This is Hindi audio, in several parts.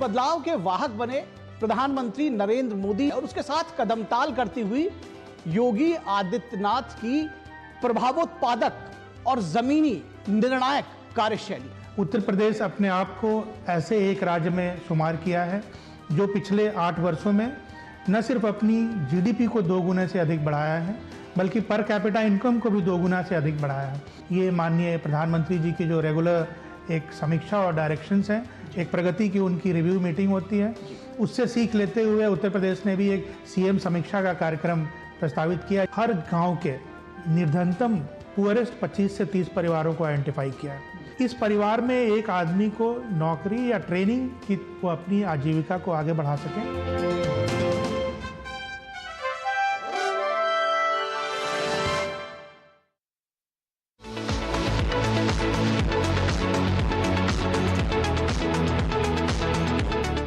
बदलाव के वाहक बने प्रधानमंत्री नरेंद्र मोदी और उसके साथ कदमताल करती हुई योगी आदित्यनाथ की प्रभावोत्पादक और जमीनी निर्णायक कार्यशैली। उत्तर प्रदेश अपने आप को ऐसे एक राज्य में शुमार किया है जो पिछले 8 वर्षों में न सिर्फ अपनी जीडीपी को 2 गुने से अधिक बढ़ाया है बल्कि पर कैपिटा इनकम को भी 2 गुना से अधिक बढ़ाया है। ये माननीय प्रधानमंत्री जी की जो रेगुलर एक समीक्षा और डायरेक्शंस हैं, एक प्रगति की उनकी रिव्यू मीटिंग होती है, उससे सीख लेते हुए उत्तर प्रदेश ने भी एक सीएम समीक्षा का कार्यक्रम प्रस्तावित किया। हर गांव के निर्धनतम पुअरेस्ट 25 से 30 परिवारों को आइडेंटिफाई किया है। इस परिवार में एक आदमी को नौकरी या ट्रेनिंग की वो अपनी आजीविका को आगे बढ़ा सकें।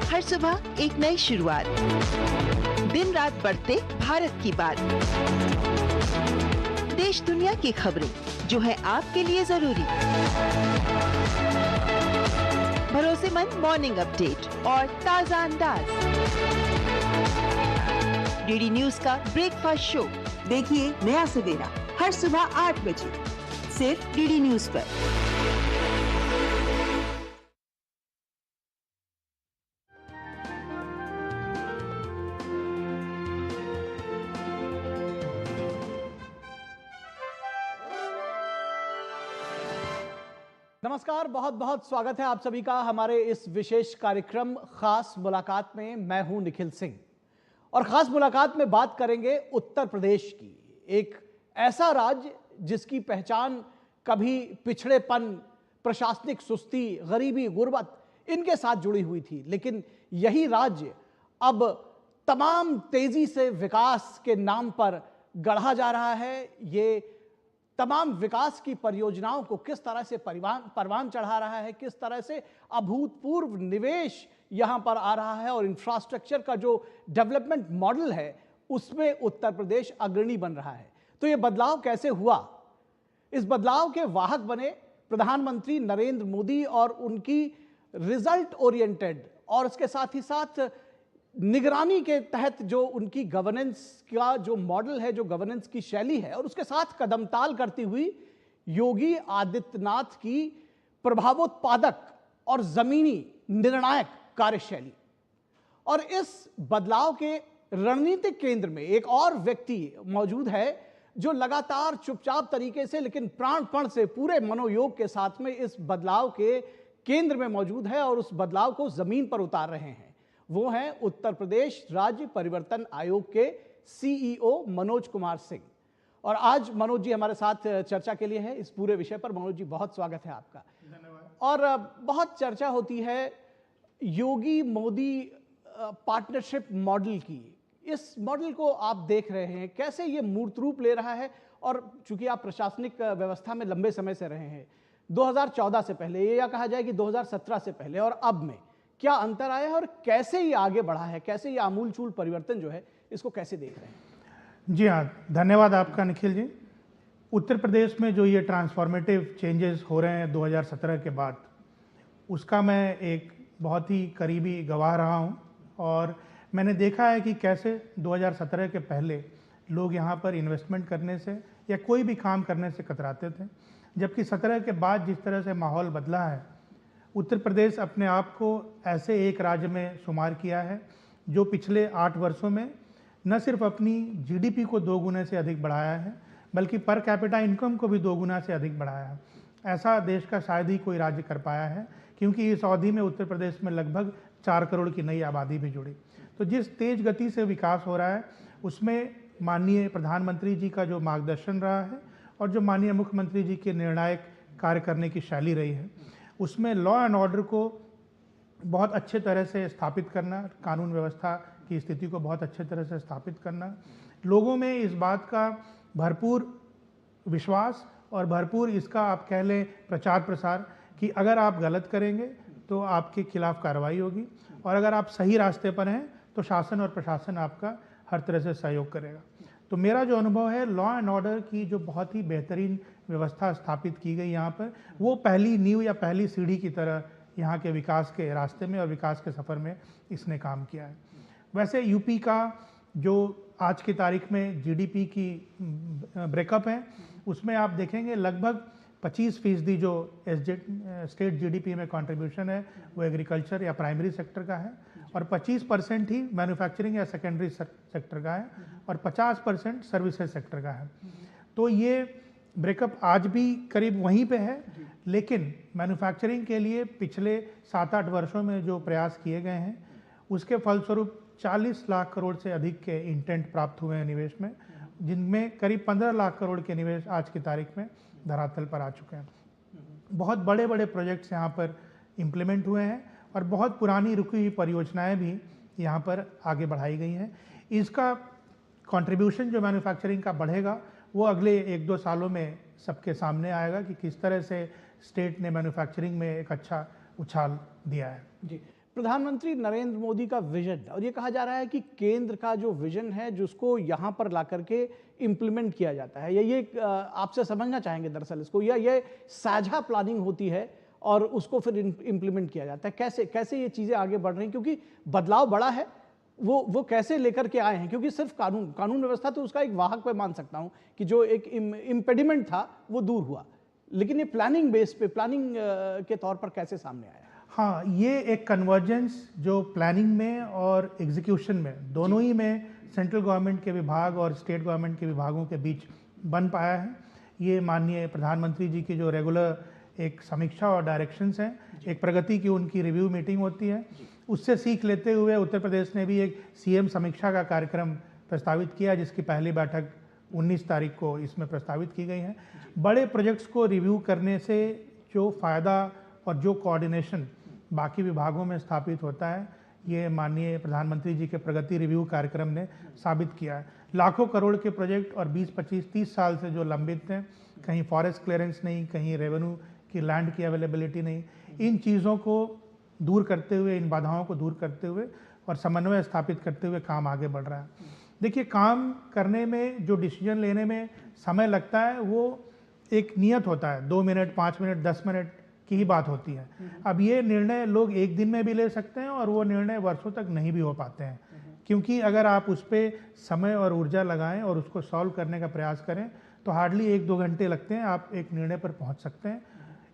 हर सुबह एक नई शुरुआत, दिन रात बढ़ते भारत की बात, देश दुनिया की खबरें जो है आपके लिए जरूरी, भरोसेमंद मॉर्निंग अपडेट और ताजा अंदाज। डीडी न्यूज का ब्रेकफास्ट शो देखिए नया सवेरा हर सुबह 8 बजे सिर्फ डीडी न्यूज पर। नमस्कार, बहुत बहुत स्वागत है आप सभी का हमारे इस विशेष कार्यक्रम खास मुलाकात में। मैं हूं निखिल सिंह और खास मुलाकात में बात करेंगे उत्तर प्रदेश की, एक ऐसा राज्य जिसकी पहचान कभी पिछड़ेपन, प्रशासनिक सुस्ती, गरीबी, गुर्बत इनके साथ जुड़ी हुई थी, लेकिन यही राज्य अब तमाम तेजी से विकास के नाम पर गढ़ा जा रहा है। ये तमाम विकास की परियोजनाओं को किस तरह से परवान चढ़ा रहा है, किस तरह से अभूतपूर्व निवेश यहां पर आ रहा है और इंफ्रास्ट्रक्चर का जो डेवलपमेंट मॉडल है उसमें उत्तर प्रदेश अग्रणी बन रहा है। तो यह बदलाव कैसे हुआ? इस बदलाव के वाहक बने प्रधानमंत्री नरेंद्र मोदी और उनकी रिजल्ट ओरिएंटेड और इसके साथ ही साथ निगरानी के तहत जो उनकी गवर्नेंस का जो मॉडल है, जो गवर्नेंस की शैली है, और उसके साथ कदमताल करती हुई योगी आदित्यनाथ की प्रभावोत्पादक और जमीनी निर्णायक कार्यशैली। और इस बदलाव के रणनीतिक केंद्र में एक और व्यक्ति मौजूद है जो लगातार चुपचाप तरीके से लेकिन प्राणपण से पूरे मनोयोग के साथ में इस बदलाव के केंद्र में मौजूद है और उस बदलाव को जमीन पर उतार रहे हैं। वो हैं उत्तर प्रदेश राज्य परिवर्तन आयोग के सीईओ मनोज कुमार सिंह। और आज मनोज जी हमारे साथ चर्चा के लिए है इस पूरे विषय पर। मनोज जी, बहुत स्वागत है आपका। धन्यवाद। और बहुत चर्चा होती है योगी मोदी पार्टनरशिप मॉडल की। इस मॉडल को आप देख रहे हैं, कैसे ये मूर्त रूप ले रहा है? और चूंकि आप प्रशासनिक व्यवस्था में लंबे समय से रहे हैं, 2014 से पहले या कहा जाए कि 2017 से पहले और अब में क्या अंतर आया है और कैसे ये आगे बढ़ा है, कैसे ये आमूलचूल परिवर्तन जो है इसको कैसे देख रहे हैं? जी हाँ, धन्यवाद आपका निखिल जी। उत्तर प्रदेश में जो ये ट्रांसफॉर्मेटिव चेंजेस हो रहे हैं 2017 के बाद, उसका मैं एक बहुत ही करीबी गवाह रहा हूँ और मैंने देखा है कि कैसे 2017 के पहले लोग यहाँ पर इन्वेस्टमेंट करने से या कोई भी काम करने से कतराते थे, जबकि 17 के बाद जिस तरह से माहौल बदला है, उत्तर प्रदेश अपने आप को ऐसे एक राज्य में शुमार किया है जो पिछले 8 वर्षों में न सिर्फ अपनी जीडीपी को 2 गुने से अधिक बढ़ाया है बल्कि पर कैपिटा इनकम को भी 2 गुना से अधिक बढ़ाया है। ऐसा देश का शायद ही कोई राज्य कर पाया है, क्योंकि इस अवधि में उत्तर प्रदेश में लगभग 4 करोड़ की नई आबादी भी जुड़ी। तो जिस तेज गति से विकास हो रहा है उसमें माननीय प्रधानमंत्री जी का जो मार्गदर्शन रहा है और जो माननीय मुख्यमंत्री जी के निर्णायक कार्य करने की शैली रही है, उसमें लॉ एंड ऑर्डर को बहुत अच्छे तरह से स्थापित करना, कानून व्यवस्था की स्थिति को बहुत अच्छे तरह से स्थापित करना, लोगों में इस बात का भरपूर विश्वास और भरपूर इसका आप कह लें प्रचार प्रसार कि अगर आप गलत करेंगे तो आपके खिलाफ कार्रवाई होगी और अगर आप सही रास्ते पर हैं तो शासन और प्रशासन आपका हर तरह से सहयोग करेगा। तो मेरा जो अनुभव है, लॉ एंड ऑर्डर की जो बहुत ही बेहतरीन व्यवस्था स्थापित की गई यहाँ पर, वो पहली नींव या पहली सीढ़ी की तरह यहाँ के विकास के रास्ते में और विकास के सफ़र में इसने काम किया है। वैसे यूपी का जो आज की तारीख में जीडीपी की ब्रेकअप है, उसमें आप देखेंगे लगभग 25% जो स्टेट जीडीपी में कंट्रीब्यूशन है वो एग्रीकल्चर या प्राइमरी सेक्टर का है, और 25% ही मैन्युफैक्चरिंग या सेकेंडरी सेक्टर का है, और 50% सर्विसेज सेक्टर का है। तो ये ब्रेकअप आज भी करीब वहीं पे है, लेकिन मैन्युफैक्चरिंग के लिए पिछले 7-8 वर्षों में जो प्रयास किए गए हैं उसके फलस्वरूप 40 लाख करोड़ से अधिक के इंटेंट प्राप्त हुए हैं निवेश में, जिनमें करीब 15 लाख करोड़ के निवेश आज की तारीख में धरातल पर आ चुके हैं। बहुत बड़े बड़े प्रोजेक्ट्स यहाँ पर इम्प्लीमेंट हुए हैं और बहुत पुरानी रुकी हुई परियोजनाएं भी यहाँ पर आगे बढ़ाई गई हैं। इसका कंट्रीब्यूशन जो मैन्युफैक्चरिंग का बढ़ेगा वो अगले 1-2 सालों में सबके सामने आएगा कि किस तरह से स्टेट ने मैन्युफैक्चरिंग में एक अच्छा उछाल दिया है। जी, प्रधानमंत्री नरेंद्र मोदी का विजन, और ये कहा जा रहा है कि केंद्र का जो विजन है जिसको यहाँ पर ला करके इम्प्लीमेंट किया जाता है, या ये आपसे समझना चाहेंगे दरअसल इसको, या ये साझा प्लानिंग होती है और उसको फिर इम्प्लीमेंट किया जाता है, कैसे ये चीज़ें आगे बढ़ रही हैं? क्योंकि बदलाव बड़ा है, वो कैसे लेकर के आए हैं? क्योंकि सिर्फ कानून व्यवस्था तो उसका एक वाहक मैं मान सकता हूँ कि जो एक इम्पेडिमेंट था वो दूर हुआ, लेकिन ये प्लानिंग बेस पे, प्लानिंग के तौर पर कैसे सामने आया? हाँ, ये एक कन्वर्जेंस जो प्लानिंग में और एग्जीक्यूशन में दोनों ही में सेंट्रल गवर्नमेंट के विभाग और स्टेट गवर्नमेंट के विभागों के बीच बन पाया है। ये माननीय प्रधानमंत्री जी की जो रेगुलर एक समीक्षा और डायरेक्शंस हैं, एक प्रगति की उनकी रिव्यू मीटिंग होती है, उससे सीख लेते हुए उत्तर प्रदेश ने भी एक सीएम समीक्षा का कार्यक्रम प्रस्तावित किया, जिसकी पहली बैठक 19 तारीख को इसमें प्रस्तावित की गई है। बड़े प्रोजेक्ट्स को रिव्यू करने से जो फ़ायदा और जो कोऑर्डिनेशन बाकी विभागों में स्थापित होता है, ये माननीय प्रधानमंत्री जी के प्रगति रिव्यू कार्यक्रम ने साबित किया है। लाखों करोड़ के प्रोजेक्ट और 20, 25, 30 साल से जो लंबित हैं, कहीं फॉरेस्ट क्लियरेंस नहीं, कहीं रेवेन्यू की लैंड की अवेलेबिलिटी नहीं, इन चीज़ों को दूर करते हुए, इन बाधाओं को दूर करते हुए और समन्वय स्थापित करते हुए काम आगे बढ़ रहा है। देखिए, काम करने में जो डिसीजन लेने में समय लगता है वो एक नियत होता है, 2 मिनट, 5 मिनट, 10 मिनट की ही बात होती है। अब ये निर्णय लोग एक दिन में भी ले सकते हैं और वो निर्णय वर्षों तक नहीं भी हो पाते हैं, क्योंकि अगर आप उस पर समय और ऊर्जा लगाएं और उसको सॉल्व करने का प्रयास करें तो हार्डली 1-2 घंटे लगते हैं, आप एक निर्णय पर पहुंच सकते हैं।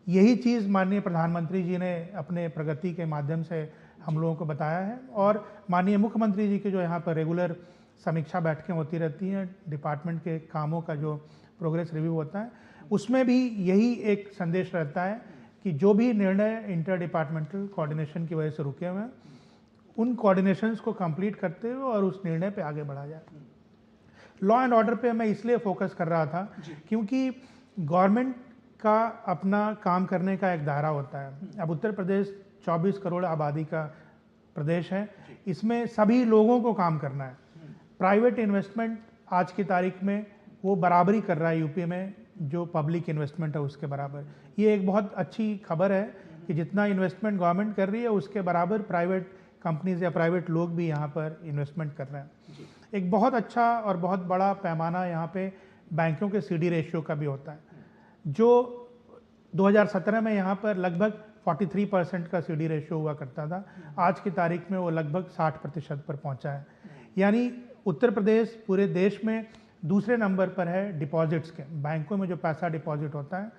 यही चीज़ माननीय प्रधानमंत्री जी ने अपने प्रगति के माध्यम से हम लोगों को बताया है, और माननीय मुख्यमंत्री जी की जो यहाँ पर रेगुलर समीक्षा बैठकें होती रहती हैं, डिपार्टमेंट के कामों का जो प्रोग्रेस रिव्यू होता है, उसमें भी यही एक संदेश रहता है कि जो भी निर्णय इंटर डिपार्टमेंटल कोऑर्डिनेशन की वजह से रुके हुए हैं, उन कोऑर्डिनेशंस को कंप्लीट करते हुए और उस निर्णय पे आगे बढ़ा जाए। लॉ एंड ऑर्डर पे मैं इसलिए फोकस कर रहा था क्योंकि गवर्नमेंट का अपना काम करने का एक दायरा होता है। अब उत्तर प्रदेश 24 करोड़ आबादी का प्रदेश है, इसमें सभी लोगों को काम करना है। प्राइवेट इन्वेस्टमेंट आज की तारीख में वो बराबरी कर रहा है यूपी में जो पब्लिक इन्वेस्टमेंट है उसके बराबर। ये एक बहुत अच्छी खबर है कि जितना इन्वेस्टमेंट गवर्नमेंट कर रही है उसके बराबर प्राइवेट कंपनीज या प्राइवेट लोग भी यहाँ पर इन्वेस्टमेंट कर रहे हैं। एक बहुत अच्छा और बहुत बड़ा पैमाना यहाँ पे बैंकों के सीडी रेशियो का भी होता है, जो 2017 में यहाँ पर लगभग 43% का सीडी रेशियो हुआ करता था, आज की तारीख में वो लगभग 60% पर पहुँचा है। यानी उत्तर प्रदेश पूरे देश में दूसरे नंबर पर है डिपॉजिट्स के, बैंकों में जो पैसा डिपॉजिट होता है।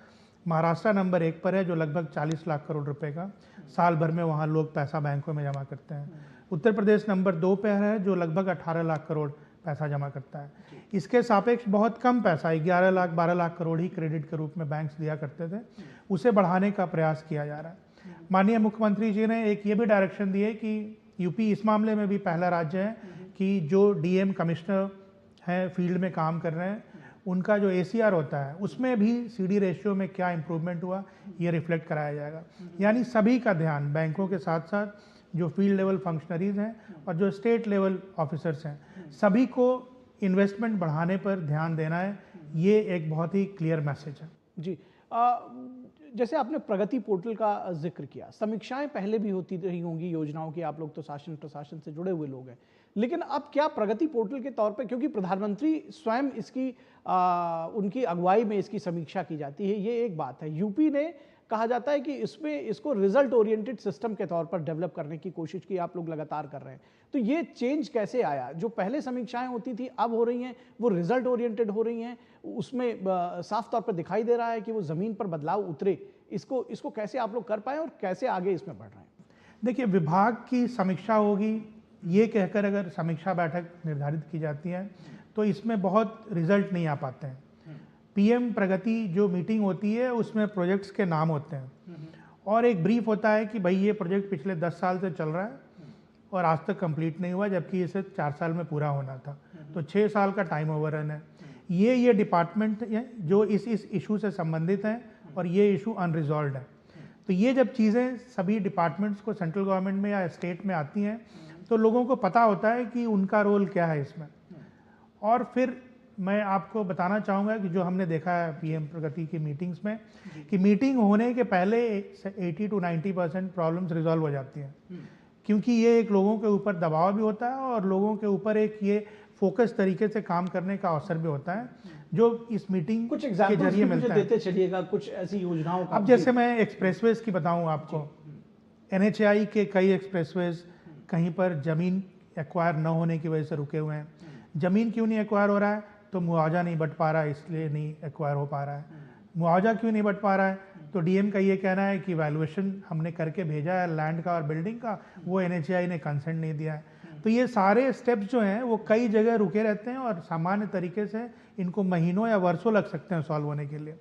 महाराष्ट्र नंबर 1 पर है जो लगभग 40 लाख करोड़ रुपए का साल भर में वहाँ लोग पैसा बैंकों में जमा करते हैं। उत्तर प्रदेश नंबर 2 पर है जो लगभग 18 लाख करोड़ पैसा जमा करता है। इसके सापेक्ष बहुत कम पैसा, 11 लाख 12 लाख करोड़ ही क्रेडिट के रूप में बैंक्स दिया करते थे, उसे बढ़ाने का प्रयास किया जा रहा है। माननीय मुख्यमंत्री जी ने एक ये भी डायरेक्शन दी है कि यूपी इस मामले में भी पहला राज्य है कि जो डीएम कमिश्नर हैं फील्ड में काम कर रहे हैं, उनका जो ACR होता है उसमें भी सीडी रेशियो में क्या इंप्रूवमेंट हुआ ये रिफ्लेक्ट कराया जाएगा। यानी सभी का ध्यान, बैंकों के साथ साथ जो फील्ड लेवल फंक्शनरीज हैं और जो स्टेट लेवल ऑफिसर्स हैं, सभी को इन्वेस्टमेंट बढ़ाने पर ध्यान देना है। ये एक बहुत ही क्लियर मैसेज है। जी, जैसे आपने प्रगति पोर्टल का जिक्र किया, समीक्षाएं पहले भी होती रही होंगी योजनाओं की, आप लोग तो शासन प्रशासन से जुड़े हुए लोग हैं, लेकिन अब क्या प्रगति पोर्टल के तौर पे, क्योंकि प्रधानमंत्री स्वयं इसकी उनकी अगुवाई में इसकी समीक्षा की जाती है, ये एक बात है। यूपी ने कहा जाता है कि इसमें इसको रिजल्ट ओरिएंटेड सिस्टम के तौर पर डेवलप करने की कोशिश की आप लोग लगातार कर रहे हैं। तो ये चेंज कैसे आया? जो पहले समीक्षाएं होती थी अब हो रही हैं, वो रिजल्ट ओरिएंटेड हो रही हैं, उसमें साफ तौर पर दिखाई दे रहा है कि वो जमीन पर बदलाव उतरे। इसको कैसे आप लोग कर पाए और कैसे आगे इसमें बढ़ रहे हैं? देखिए, विभाग की समीक्षा होगी ये कहकर अगर समीक्षा बैठक निर्धारित की जाती है तो इसमें बहुत रिजल्ट नहीं आ पाते हैं। पीएम प्रगति जो मीटिंग होती है उसमें प्रोजेक्ट्स के नाम होते हैं और एक ब्रीफ होता है कि भाई ये प्रोजेक्ट पिछले 10 साल से चल रहा है और आज तक कंप्लीट नहीं हुआ, जबकि इसे 4 साल में पूरा होना था, तो 6 साल का टाइम ओवररन है। ये डिपार्टमेंट है जो इस इशू से संबंधित हैं और ये इशू अनरिजॉल्व है। तो ये जब चीज़ें सभी डिपार्टमेंट्स को सेंट्रल गवर्नमेंट में या स्टेट में आती हैं तो लोगों को पता होता है कि उनका रोल क्या है इसमें। और फिर मैं आपको बताना चाहूँगा कि जो हमने देखा है पीएम प्रगति की मीटिंग्स में कि मीटिंग होने के पहले 80 to 90% प्रॉब्लम्स रिजॉल्व हो जाती हैं, क्योंकि ये एक लोगों के ऊपर दबाव भी होता है और लोगों के ऊपर एक ये फोकस तरीके से काम करने का अवसर भी होता है जो इस मीटिंग कुछ के जरिए मिलता है। देते चलिएगा कुछ ऐसी योजनाओं का। अब जैसे मैं एक्सप्रेसवेज की बताऊं आपको, एनएचएआई के कई एक्सप्रेसवेज कहीं पर जमीन एक्वायर न होने की वजह से रुके हुए हैं। जमीन क्यों नहीं एक्वायर हो रहा है? तो मुआवजा नहीं बट पा रहा है, इसलिए नहीं एक्वायर हो पा रहा है। मुआवजा क्यों नहीं बट पा रहा है? तो डीएम का ये कहना है कि वैल्यूएशन हमने करके भेजा है लैंड का और बिल्डिंग का, वो एनएचएआई ने कंसेंट नहीं दिया है। तो ये सारे स्टेप्स जो हैं वो कई जगह रुके रहते हैं और सामान्य तरीके से इनको महीनों या वर्षों लग सकते हैं सॉल्व होने के लिए।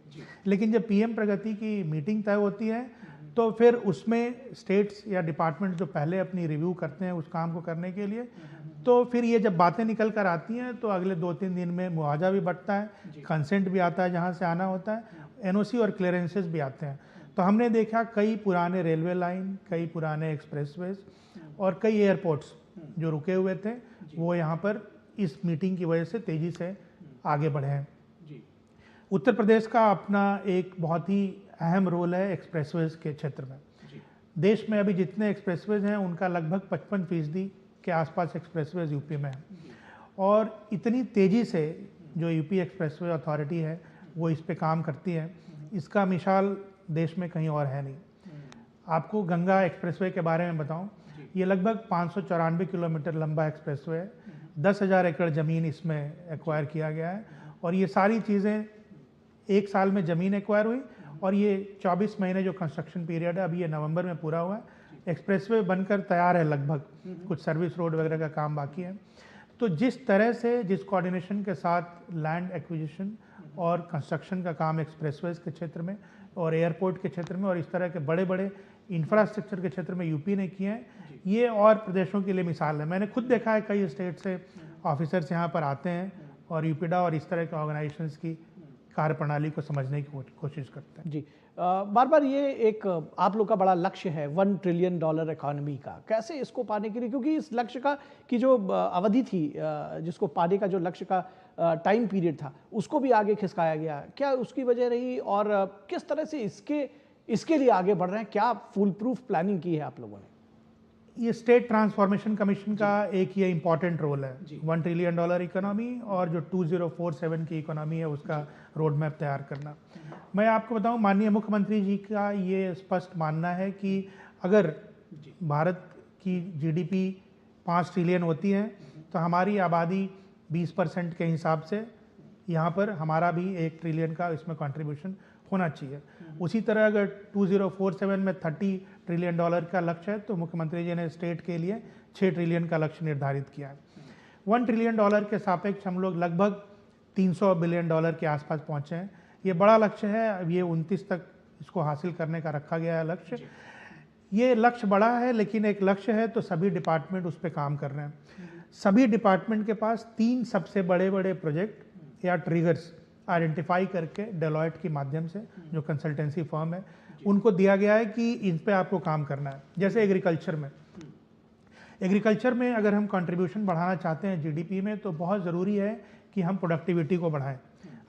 लेकिन जब पीएम प्रगति की मीटिंग तय होती है तो फिर उसमें स्टेट्स या डिपार्टमेंट जो पहले अपनी रिव्यू करते हैं उस काम को करने के लिए, तो फिर ये जब बातें निकल कर आती हैं तो अगले 2-3 दिन में मुआवजा भी बढ़ता है, कंसेंट भी आता है जहाँ से आना होता है, एनओसी और क्लियरेंसेस भी आते हैं। तो हमने देखा कई पुराने रेलवे लाइन, कई पुराने एक्सप्रेसवेज और कई एयरपोर्ट्स जो रुके हुए थे वो यहाँ पर इस मीटिंग की वजह से तेज़ी से आगे बढ़े हैं। उत्तर प्रदेश का अपना एक बहुत ही अहम रोल है एक्सप्रेसवेज के क्षेत्र में। देश में अभी जितने एक्सप्रेसवेज हैं उनका लगभग 55% के आसपास एक्सप्रेसवेज यूपी में है और इतनी तेज़ी से जो यूपी एक्सप्रेसवे अथॉरिटी है वो इस पे काम करती है, इसका मिसाल देश में कहीं और है नहीं। आपको गंगा एक्सप्रेसवे के बारे में बताऊं, ये लगभग 594 किलोमीटर लंबा एक्सप्रेसवे है, 10,000 एकड़ ज़मीन इसमें एक्वायर किया गया है और ये सारी चीज़ें 1 साल में ज़मीन एक्वायर हुई और ये 24 महीने जो कंस्ट्रक्शन पीरियड है अभी ये नवंबर में पूरा हुआ है। एक्सप्रेसवे बनकर तैयार है, लगभग कुछ सर्विस रोड वगैरह का काम बाकी है। तो जिस तरह से जिस कोऑर्डिनेशन के साथ लैंड एक्विजिशन और कंस्ट्रक्शन का काम एक्सप्रेसवेज के क्षेत्र में और एयरपोर्ट के क्षेत्र में और इस तरह के बड़े बड़े इंफ्रास्ट्रक्चर के क्षेत्र में यूपी ने किए हैं, ये और प्रदेशों के लिए मिसाल है। मैंने खुद देखा है कई स्टेट से ऑफिसर्स यहाँ पर आते हैं और यूपीडा और इस तरह के ऑर्गेनाइजेशंस की कार्यप्रणाली को समझने की कोशिश करते हैं। जी, बार बार ये एक आप लोग का बड़ा लक्ष्य है $1 ट्रिलियन इकोनॉमी का, कैसे इसको पाने के लिए, क्योंकि इस लक्ष्य का की जो अवधि थी जिसको पाने का जो लक्ष्य का टाइम पीरियड था उसको भी आगे खिसकाया गया, क्या उसकी वजह रही और किस तरह से इसके लिए आगे बढ़ रहे हैं? क्या फुल प्रूफ प्लानिंग की है आप लोगों ने? ये स्टेट ट्रांसफॉर्मेशन कमीशन का एक ये इम्पॉर्टेंट रोल है। $1 ट्रिलियन इकोनॉमी और जो 2047 की इकोनॉमी है उसका रोड मैप तैयार करना। मैं आपको बताऊं, माननीय मुख्यमंत्री जी का ये स्पष्ट मानना है कि अगर भारत की जीडीपी 5 ट्रिलियन होती है तो हमारी आबादी 20% के हिसाब से यहाँ पर हमारा भी 1 ट्रिलियन का इसमें कंट्रीब्यूशन होना चाहिए। उसी तरह अगर 2047 में $30 ट्रिलियन का लक्ष्य है तो मुख्यमंत्री जी ने स्टेट के लिए 6 ट्रिलियन का लक्ष्य निर्धारित किया है। $1 ट्रिलियन के सापेक्ष हम लोग लगभग $300 बिलियन के आसपास पहुँचे हैं। ये बड़ा लक्ष्य है, अब ये 29 तक इसको हासिल करने का रखा गया है लक्ष्य। ये लक्ष्य बड़ा है लेकिन एक लक्ष्य है तो सभी डिपार्टमेंट उस पर काम कर रहे हैं। सभी डिपार्टमेंट के पास 3 सबसे बड़े बड़े प्रोजेक्ट या ट्रिगर्स आइडेंटिफाई करके डेलॉयट के माध्यम से जो कंसल्टेंसी फर्म है उनको दिया गया है कि इन पे आपको काम करना है। जैसे एग्रीकल्चर में अगर हम कंट्रीब्यूशन बढ़ाना चाहते हैं जीडीपी में तो बहुत ज़रूरी है कि हम प्रोडक्टिविटी को बढ़ाएं।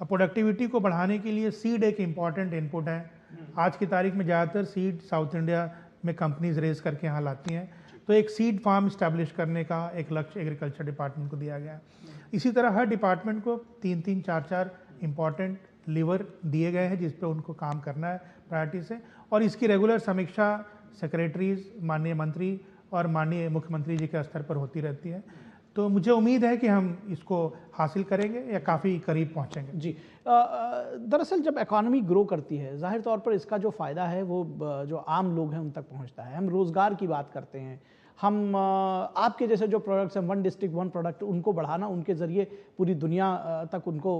अब प्रोडक्टिविटी को बढ़ाने के लिए सीड एक इम्पॉर्टेंट इनपुट है। आज की तारीख में ज़्यादातर सीड साउथ इंडिया में कंपनीज रेज करके यहाँ लाती हैं, तो एक सीड फार्म इस्टेब्लिश करने का एक लक्ष्य एग्रीकल्चर डिपार्टमेंट को दिया गया है। इसी तरह हर डिपार्टमेंट को 3-3, 4-4 इम्पॉर्टेंट लीवर दिए गए हैं जिस पे उनको काम करना है प्रायोरिटी से, और इसकी रेगुलर समीक्षा सेक्रेटरीज, माननीय मंत्री और माननीय मुख्यमंत्री जी के स्तर पर होती रहती है। तो मुझे उम्मीद है कि हम इसको हासिल करेंगे या काफ़ी करीब पहुंचेंगे। जी, दरअसल जब इकॉनमी ग्रो करती है, जाहिर तौर पर इसका जो फ़ायदा है वो जो आम लोग हैं उन तक पहुंचता है। हम रोज़गार की बात करते हैं, हम आपके जैसे जो प्रोडक्ट्स हैं, वन डिस्ट्रिक्ट वन प्रोडक्ट, उनको बढ़ाना, उनके ज़रिए पूरी दुनिया तक उनको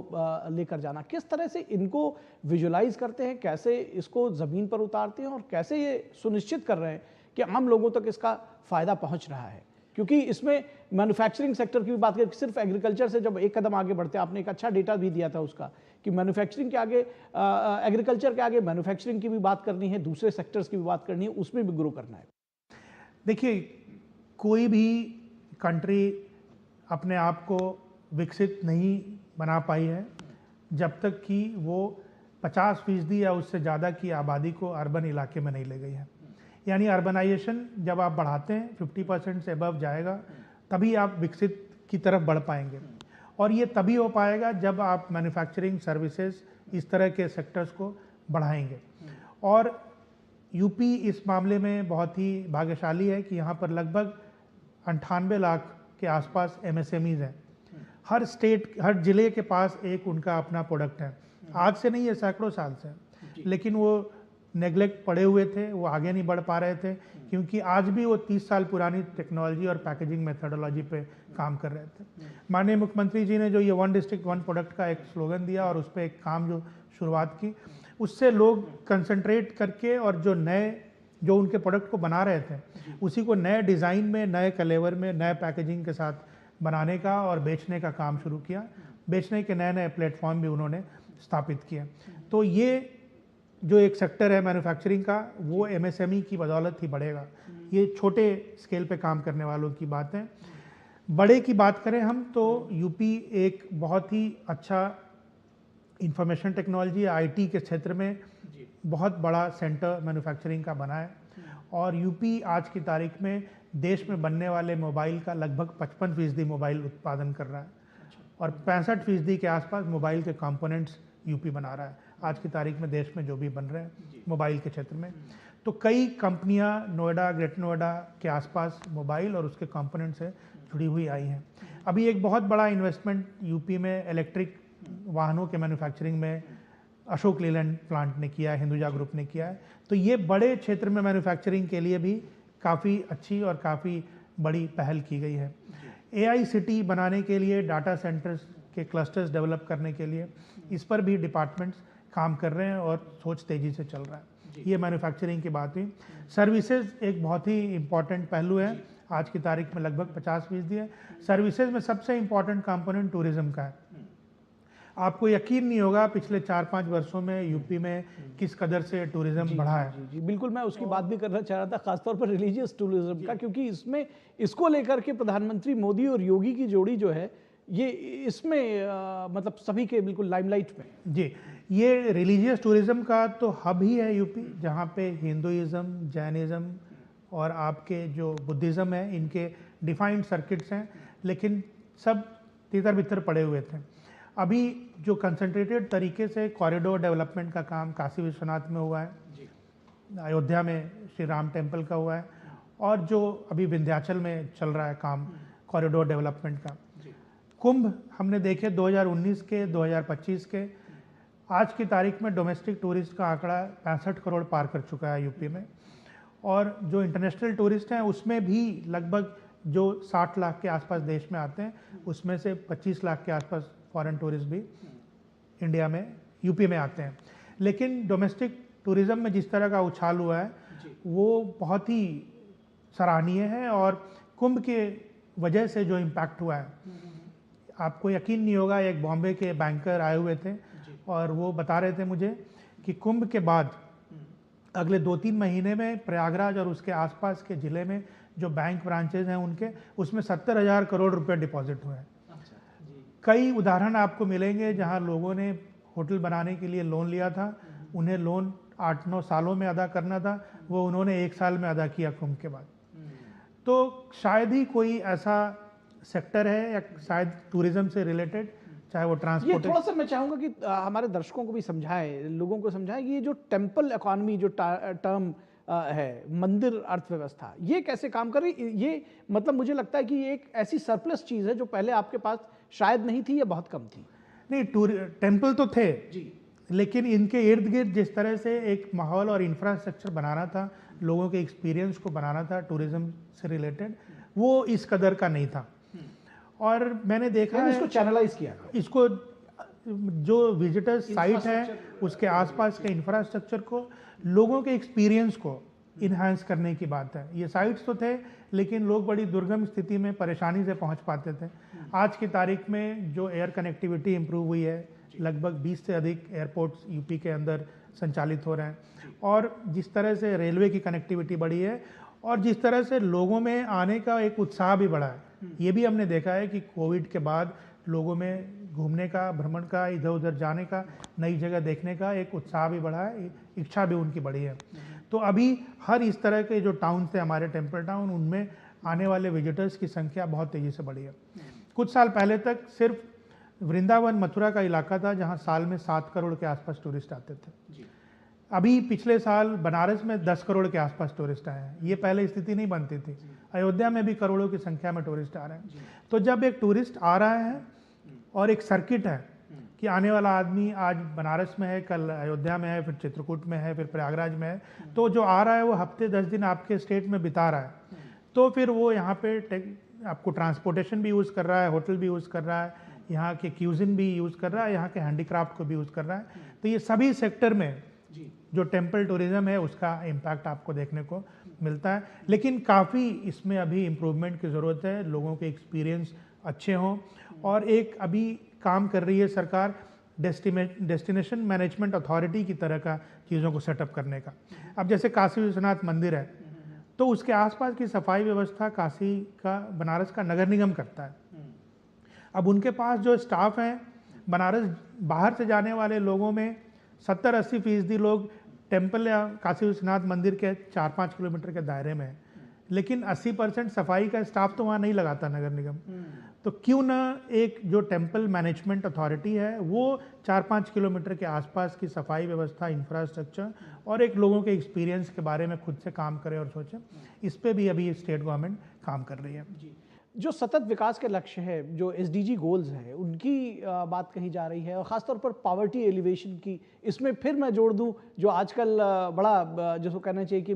लेकर जाना, किस तरह से इनको विजुलाइज करते हैं, कैसे इसको ज़मीन पर उतारते हैं और कैसे ये सुनिश्चित कर रहे हैं कि आम लोगों तक इसका फ़ायदा पहुँच रहा है? क्योंकि इसमें मैन्युफैक्चरिंग सेक्टर की भी बात करें, सिर्फ एग्रीकल्चर से जब एक कदम आगे बढ़ते हैं, आपने एक अच्छा डेटा भी दिया था उसका कि मैन्युफैक्चरिंग के आगे, एग्रीकल्चर के आगे मैन्युफैक्चरिंग की भी बात करनी है, दूसरे सेक्टर्स की भी बात करनी है, उसमें भी ग्रो करना है। देखिए, कोई भी कंट्री अपने आप को विकसित नहीं बना पाई है जब तक कि वो 50% या उससे ज़्यादा की आबादी को अर्बन इलाके में नहीं ले गई है। यानी अर्बनाइजेशन जब आप बढ़ाते हैं 50% से अबव जाएगा, तभी आप विकसित की तरफ बढ़ पाएंगे। और ये तभी हो पाएगा जब आप मैन्युफैक्चरिंग, सर्विसेज, इस तरह के सेक्टर्स को बढ़ाएंगे। और यूपी इस मामले में बहुत ही भाग्यशाली है कि यहाँ पर लगभग 98 लाख के आसपास MSMEs हैं। हर स्टेट, हर ज़िले के पास एक उनका अपना प्रोडक्ट है। आज से नहीं है, सैकड़ों साल से, लेकिन वो नेग्लेक्ट पड़े हुए थे, वो आगे नहीं बढ़ पा रहे थे क्योंकि आज भी वो 30 साल पुरानी टेक्नोलॉजी और पैकेजिंग मेथोडोलॉजी पे काम कर रहे थे। माननीय मुख्यमंत्री जी ने जो ये वन डिस्ट्रिक्ट वन प्रोडक्ट का एक स्लोगन दिया और उस पर एक काम जो शुरुआत की, उससे लोग कंसंट्रेट करके और जो उनके प्रोडक्ट को बना रहे थे उसी को नए डिज़ाइन में, नए कलेवर में, नए पैकेजिंग के साथ बनाने का और बेचने का काम शुरू किया। बेचने के नए नए प्लेटफॉर्म भी उन्होंने स्थापित किए। तो ये जो एक सेक्टर है मैन्युफैक्चरिंग का, वो MSME की बदौलत ही बढ़ेगा। ये छोटे स्केल पे काम करने वालों की बात है। बड़े की बात करें हम तो यूपी एक बहुत ही अच्छा इंफॉर्मेशन टेक्नोलॉजी, IT के क्षेत्र में बहुत बड़ा सेंटर मैन्युफैक्चरिंग का बना है। और यूपी आज की तारीख में देश में बनने वाले मोबाइल का लगभग 55% मोबाइल उत्पादन कर रहा है और 65% के आसपास मोबाइल के कंपोनेंट्स यूपी बना रहा है आज की तारीख में देश में जो भी बन रहे हैं मोबाइल के क्षेत्र में। तो कई कंपनियां नोएडा, ग्रेटर नोएडा के आसपास मोबाइल और उसके कंपोनेंट से जुड़ी हुई आई हैं। अभी एक बहुत बड़ा इन्वेस्टमेंट यूपी में इलेक्ट्रिक वाहनों के मैन्युफैक्चरिंग में अशोक लेलैंड प्लांट ने किया है, हिंदुजा ग्रुप ने किया है। तो ये बड़े क्षेत्र में मैन्युफैक्चरिंग के लिए भी काफ़ी अच्छी और काफ़ी बड़ी पहल की गई है। AI सिटी बनाने के लिए, डाटा सेंटर्स के क्लस्टर्स डेवलप करने के लिए इस पर भी डिपार्टमेंट्स काम कर रहे हैं और सोच तेज़ी से चल रहा है। ये मैन्युफैक्चरिंग की बात हुई। सर्विसेज एक बहुत ही इम्पॉर्टेंट पहलू है, आज की तारीख में लगभग 50% है। सर्विसेज में सबसे इम्पॉर्टेंट कंपोनेंट टूरिज्म का है। आपको यकीन नहीं होगा पिछले 4-5 वर्षों में यूपी में किस कदर से टूरिज्म बढ़ा है। जी, बिल्कुल, मैं उसकी बात भी करना चाह रहा था, खासतौर पर रिलीजियस टूरिज्म का, क्योंकि इसको लेकर के प्रधानमंत्री मोदी और योगी की जोड़ी जो है ये इसमें मतलब सभी के बिल्कुल लाइमलाइट में। जी, ये रिलीजियस टूरिज्म का तो हब ही है यूपी, जहाँ पे हिंदुइज्म, जैनिज्म और आपके जो बुद्धिज़्म है, इनके डिफाइंड सर्किट्स हैं, लेकिन सब तितर बितर पड़े हुए थे। अभी जो कंसंट्रेटेड तरीके से कॉरिडोर डेवलपमेंट का काम काशी विश्वनाथ में हुआ है, अयोध्या में श्री राम टेम्पल का हुआ है, और जो अभी विंध्याचल में चल रहा है काम कॉरिडोर डेवलपमेंट का। कुंभ हमने देखे 2019 के, 2025 के, आज की तारीख में डोमेस्टिक टूरिस्ट का आंकड़ा 65 करोड़ पार कर चुका है यूपी में। और जो इंटरनेशनल टूरिस्ट हैं उसमें भी लगभग जो 60 लाख के आसपास देश में आते हैं, उसमें से 25 लाख के आसपास फॉरेन टूरिस्ट भी इंडिया में, यूपी में आते हैं। लेकिन डोमेस्टिक टूरिज्म में जिस तरह का उछाल हुआ है वो बहुत ही सराहनीय है। और कुंभ के वजह से जो इम्पैक्ट हुआ है, आपको यकीन नहीं होगा, एक बॉम्बे के बैंकर आए हुए थे और वो बता रहे थे मुझे कि कुंभ के बाद अगले 2-3 महीने में प्रयागराज और उसके आसपास के ज़िले में जो बैंक ब्रांचेज हैं उनके, उसमें 70,000 करोड़ रुपए डिपॉजिट हुए हैं। कई उदाहरण आपको मिलेंगे जहां लोगों ने होटल बनाने के लिए लोन लिया था, उन्हें लोन 8-9 सालों में अदा करना था, वो उन्होंने 1 साल में अदा किया कुंभ के बाद। तो शायद ही कोई ऐसा सेक्टर है या शायद टूरिज्म से रिलेटेड चाहे वो ये ट्रांसपोर्टेशन। थोड़ा सा मैं चाहूंगा कि हमारे दर्शकों को भी समझाएं, लोगों को समझाएं कि ये जो टेम्पल इकोनॉमी जो टर्म है, मंदिर अर्थव्यवस्था, ये कैसे काम कर रही, ये मतलब मुझे लगता है कि ये एक ऐसी सरप्लस चीज है जो पहले आपके पास शायद नहीं थी या बहुत कम थी। नहीं, टेम्पल तो थे जी, लेकिन इनके इर्द गिर्द जिस तरह से एक माहौल और इंफ्रास्ट्रक्चर बनाना था, लोगों के एक्सपीरियंस को बनाना था टूरिज्म से रिलेटेड, वो इस कदर का नहीं था। और मैंने देखा है इसको चैनलाइज किया। इसको जो विजिटर्स साइट है उसके आसपास के इंफ्रास्ट्रक्चर को, लोगों के एक्सपीरियंस को इन्हांस करने की बात है। ये साइट्स तो थे लेकिन लोग बड़ी दुर्गम स्थिति में परेशानी से पहुंच पाते थे। आज की तारीख में जो एयर कनेक्टिविटी इम्प्रूव हुई है, लगभग 20 से अधिक एयरपोर्ट्स यूपी के अंदर संचालित हो रहे हैं, और जिस तरह से रेलवे की कनेक्टिविटी बढ़ी है और जिस तरह से लोगों में आने का एक उत्साह भी बढ़ा है, ये भी हमने देखा है कि कोविड के बाद लोगों में घूमने का, भ्रमण का, इधर उधर जाने का, नई जगह देखने का एक उत्साह भी बढ़ा है, इच्छा भी उनकी बढ़ी है। तो अभी हर इस तरह के जो टाउन थे हमारे टेम्पल टाउन, उनमें आने वाले विजिटर्स की संख्या बहुत तेज़ी से बढ़ी है। कुछ साल पहले तक सिर्फ वृंदावन मथुरा का इलाका था जहां साल में 7 करोड़ के आसपास टूरिस्ट आते थे। अभी पिछले साल बनारस में 10 करोड़ के आसपास टूरिस्ट आए हैं। ये पहले स्थिति नहीं बनती थी। अयोध्या में भी करोड़ों की संख्या में टूरिस्ट आ रहे हैं। तो जब एक टूरिस्ट आ रहा है और एक सर्किट है कि आने वाला आदमी आज बनारस में है, कल अयोध्या में है, फिर चित्रकूट में है, फिर प्रयागराज में है, तो जो आ रहा है वो हफ्ते 10 दिन आपके स्टेट में बिता रहा है, तो फिर वो यहाँ पे आपको ट्रांसपोर्टेशन भी यूज़ कर रहा है, होटल भी यूज़ कर रहा है, यहाँ के क्यूजिन भी यूज़ कर रहा है, यहाँ के हैंडीक्राफ्ट को भी यूज़ कर रहा है। तो ये सभी सेक्टर में जो टेम्पल टूरिज्म है उसका इम्पैक्ट आपको देखने को मिलता है। लेकिन काफ़ी इसमें अभी इम्प्रूवमेंट की ज़रूरत है, लोगों के एक्सपीरियंस अच्छे हों। और एक अभी काम कर रही है सरकार डेस्टिनेशन मैनेजमेंट अथॉरिटी की तरह का चीज़ों को सेटअप करने का। अब जैसे काशी विश्वनाथ मंदिर है तो उसके आसपास की सफाई व्यवस्था काशी का, बनारस का नगर निगम करता है। अब उनके पास जो स्टाफ है, बनारस बाहर से जाने वाले लोगों में 70-80% लोग टेम्पल या काशी विश्वनाथ मंदिर के 4-5 किलोमीटर के दायरे में है, लेकिन 80% सफाई का स्टाफ तो वहाँ नहीं लगाता नगर निगम। तो क्यों ना एक जो टेम्पल मैनेजमेंट अथॉरिटी है वो 4-5 किलोमीटर के आसपास की सफाई व्यवस्था, इंफ्रास्ट्रक्चर और एक लोगों के एक्सपीरियंस के बारे में खुद से काम करे और सोचे। इस पे भी अभी स्टेट गवर्नमेंट काम कर रही है। जो सतत विकास के लक्ष्य है, जो SDG गोल्स हैं, उनकी बात कही जा रही है, और ख़ासतौर पर पॉवर्टी एलिवेशन की। इसमें फिर मैं जोड़ दूं जो आजकल बड़ा जिसको कहना चाहिए कि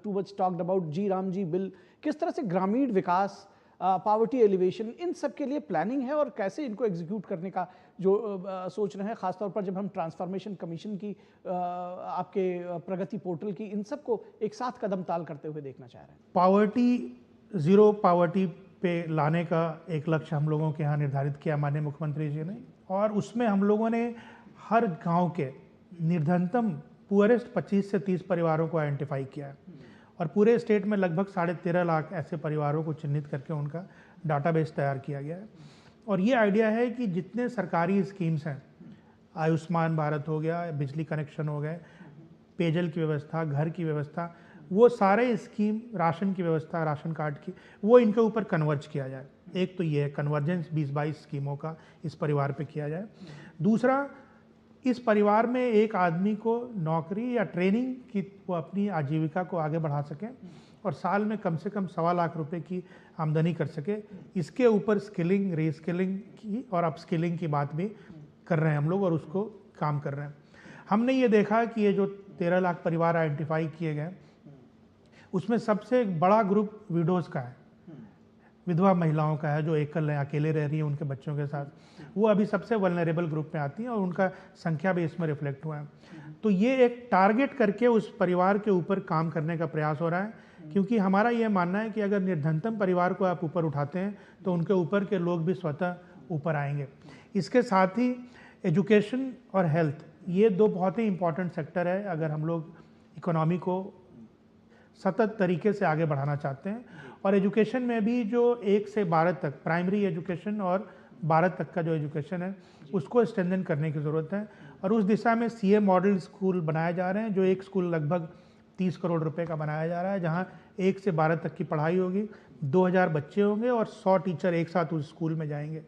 too much talked about G Ram G bill, किस तरह से ग्रामीण विकास, पॉवर्टी एलिवेशन, इन सब के लिए प्लानिंग है और कैसे इनको एग्जीक्यूट करने का जो सोच रहे हैं, ख़ासतौर पर जब हम ट्रांसफॉर्मेशन कमीशन की, आपके प्रगति पोर्टल की, इन सब को एक साथ कदम ताल करते हुए देखना चाह रहे हैं। पॉवर्टी, ज़ीरो पॉवर्टी पे लाने का एक लक्ष्य हम लोगों के यहाँ निर्धारित किया माननीय मुख्यमंत्री जी ने, और उसमें हम लोगों ने हर गांव के निर्धनतम पुअरेस्ट 25 से 30 परिवारों को आइडेंटिफाई किया है, और पूरे स्टेट में लगभग 13.5 लाख ऐसे परिवारों को चिन्हित करके उनका डाटाबेस तैयार किया गया है। और ये आइडिया है कि जितने सरकारी स्कीम्स हैं, आयुष्मान भारत हो गया, बिजली कनेक्शन हो गए, पेयजल की व्यवस्था, घर की व्यवस्था, वो सारे स्कीम, राशन की व्यवस्था, राशन कार्ड की, वो इनके ऊपर कन्वर्ज किया जाए। एक तो ये है कन्वर्जेंस 20-22 स्कीमों का इस परिवार पे किया जाए। दूसरा, इस परिवार में एक आदमी को नौकरी या ट्रेनिंग की, वो अपनी आजीविका को आगे बढ़ा सके और साल में कम से कम 1.25 लाख रुपए की आमदनी कर सके। इसके ऊपर स्किलिंग, रीस्किलिंग की और अपस्किलिंग की बात भी कर रहे हैं हम लोग, और उसको काम कर रहे हैं। हमने ये देखा कि ये जो 13 लाख परिवार आइडेंटिफाई किए गए, उसमें सबसे बड़ा ग्रुप विडोज़ का है, विधवा महिलाओं का है, जो एकल हैं, अकेले रह रही हैं उनके बच्चों के साथ। वो अभी सबसे वल्नरेबल ग्रुप में आती हैं और उनका संख्या भी इसमें रिफ्लेक्ट हुआ है। तो ये एक टारगेट करके उस परिवार के ऊपर काम करने का प्रयास हो रहा है, क्योंकि हमारा ये मानना है कि अगर निर्धनतम परिवार को आप ऊपर उठाते हैं तो उनके ऊपर के लोग भी स्वतः ऊपर आएंगे। इसके साथ ही एजुकेशन और हेल्थ, ये दो बहुत ही इंपॉर्टेंट सेक्टर है अगर हम लोग इकोनॉमी को सतत तरीके से आगे बढ़ाना चाहते हैं। और एजुकेशन में भी जो 1 से 12 तक प्राइमरी एजुकेशन और 12 तक का जो एजुकेशन है उसको स्ट्रेंथन करने की ज़रूरत है, और उस दिशा में CA मॉडल स्कूल बनाए जा रहे हैं, जो एक स्कूल लगभग 30 करोड़ रुपए का बनाया जा रहा है, जहां 1 से 12 तक की पढ़ाई होगी, 2000 बच्चे होंगे और 100 टीचर एक साथ उस स्कूल में जाएंगे।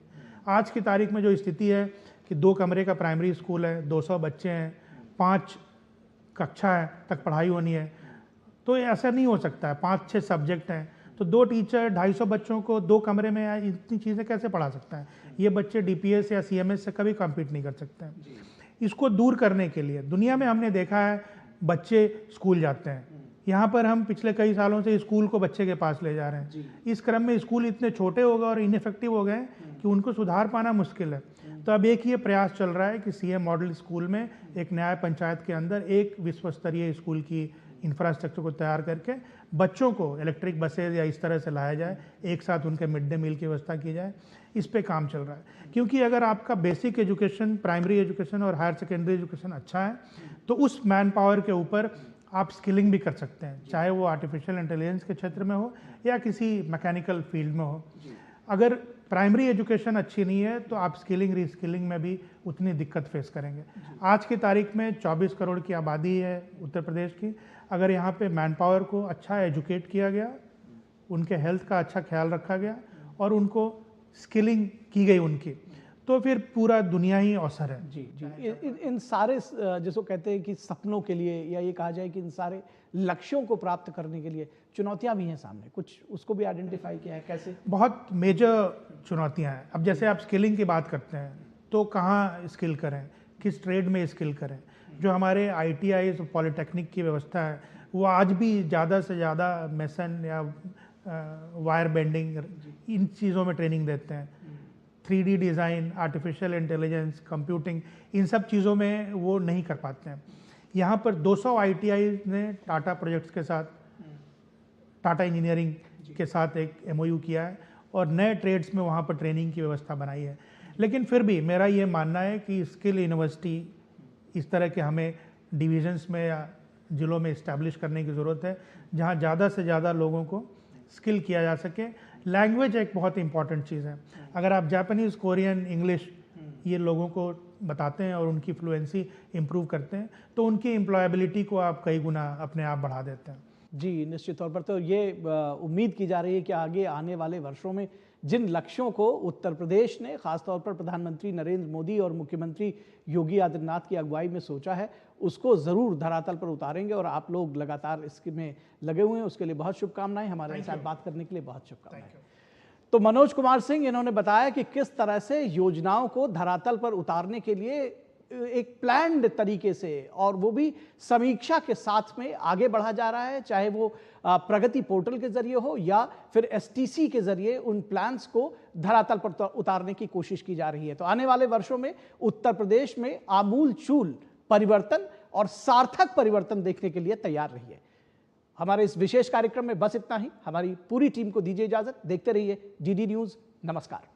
आज की तारीख में जो स्थिति है कि 2 कमरे का प्राइमरी स्कूल है, 200 बच्चे हैं, 5 कक्षा है तक पढ़ाई होनी है, तो ये ऐसा नहीं हो सकता है। 5-6 सब्जेक्ट हैं, तो 2 टीचर 250 बच्चों को 2 कमरे में इतनी चीज़ें कैसे पढ़ा सकता है? ये बच्चे डीपीएस या सीएमएस से कभी कम्पीट नहीं कर सकते हैं। इसको दूर करने के लिए दुनिया में हमने देखा है बच्चे स्कूल जाते हैं, यहाँ पर हम पिछले कई सालों से स्कूल को बच्चे के पास ले जा रहे हैं। इस क्रम में स्कूल इतने छोटे हो गए और इनफेक्टिव हो गए कि उनको सुधार पाना मुश्किल है। तो अब एक ये प्रयास चल रहा है कि सीएम मॉडल स्कूल में एक न्याय पंचायत के अंदर एक विश्व स्तरीय स्कूल की इंफ्रास्ट्रक्चर को तैयार करके बच्चों को इलेक्ट्रिक बसेज या इस तरह से लाया जाए, एक साथ उनके मिड डे मील की व्यवस्था की जाए। इस पे काम चल रहा है, क्योंकि अगर आपका बेसिक एजुकेशन, प्राइमरी एजुकेशन और हायर सेकेंडरी एजुकेशन अच्छा है तो उस मैन पावर के ऊपर आप स्किलिंग भी कर सकते हैं, चाहे वो आर्टिफिशियल इंटेलिजेंस के क्षेत्र में हो या किसी मैकेनिकल फील्ड में हो। अगर प्राइमरी एजुकेशन अच्छी नहीं है तो आप स्किलिंग रीस्किलिंग में भी उतनी दिक्कत फेस करेंगे। आज की तारीख में 24 करोड़ की आबादी है उत्तर प्रदेश की। अगर यहाँ पे मैन पावर को अच्छा एजुकेट किया गया, उनके हेल्थ का अच्छा ख्याल रखा गया और उनको स्किलिंग की गई उनकी, तो फिर पूरा दुनिया ही अवसर है। जी जी। इन सारे जिसको कहते हैं कि सपनों के लिए, या ये कहा जाए कि इन सारे लक्ष्यों को प्राप्त करने के लिए चुनौतियां भी हैं सामने, कुछ उसको भी आइडेंटिफाई किया है कैसे? बहुत मेजर चुनौतियां हैं। अब जैसे आप स्किलिंग की बात करते हैं तो कहाँ स्किल करें, किस ट्रेड में स्किल करें? जो हमारे ITI पॉलिटेक्निक की व्यवस्था है वो आज भी ज़्यादा से ज़्यादा मेसन या वायर बेंडिंग इन चीज़ों में ट्रेनिंग देते हैं। 3D design, artificial intelligence, computing, इन सब चीज़ों में वो नहीं कर पाते हैं। यहाँ पर 200 ITI ने टाटा प्रोजेक्ट्स के साथ, टाटा इंजीनियरिंग के साथ एक MOU किया है और नए ट्रेड्स में वहाँ पर ट्रेनिंग की व्यवस्था बनाई है। लेकिन फिर भी मेरा ये मानना है कि स्किल यूनिवर्सिटी इस तरह के हमें डिविजन्स में या ज़िलों में इस्टेब्लिश करने की ज़रूरत है, जहाँ ज़्यादा से ज़्यादा लोगों को स्किल किया जा सके। लैंग्वेज एक बहुत इंपॉर्टेंट चीज़ है। अगर आप जापानीज़, कोरियन, इंग्लिश ये लोगों को बताते हैं और उनकी फ्लुएंसी इम्प्रूव करते हैं तो उनकी एम्प्लॉयबिलिटी को आप कई गुना अपने आप बढ़ा देते हैं। जी, निश्चित तौर पर। तो ये उम्मीद की जा रही है कि आगे आने वाले वर्षों में जिन लक्ष्यों को उत्तर प्रदेश ने खासतौर पर प्रधानमंत्री नरेंद्र मोदी और मुख्यमंत्री योगी आदित्यनाथ की अगुवाई में सोचा है, उसको ज़रूर धरातल पर उतारेंगे और आप लोग लगातार इसमें लगे हुए हैं। उसके लिए बहुत शुभकामनाएं। हमारे साथ बात करने के लिए बहुत शुभकामनाएं। तो मनोज कुमार सिंह इन्होंने बताया कि किस तरह से योजनाओं को धरातल पर उतारने के लिए एक प्लान्ड तरीके से और वो भी समीक्षा के साथ में आगे बढ़ा जा रहा है, चाहे वो प्रगति पोर्टल के जरिए हो या फिर STC के जरिए उन प्लान्स को धरातल पर उतारने की कोशिश की जा रही है। तो आने वाले वर्षों में उत्तर प्रदेश में आमूल-चूल परिवर्तन और सार्थक परिवर्तन देखने के लिए तैयार रहिए। हमारे इस विशेष कार्यक्रम में बस इतना ही। हमारी पूरी टीम को दीजिए इजाजत। देखते रहिए DD न्यूज़। नमस्कार।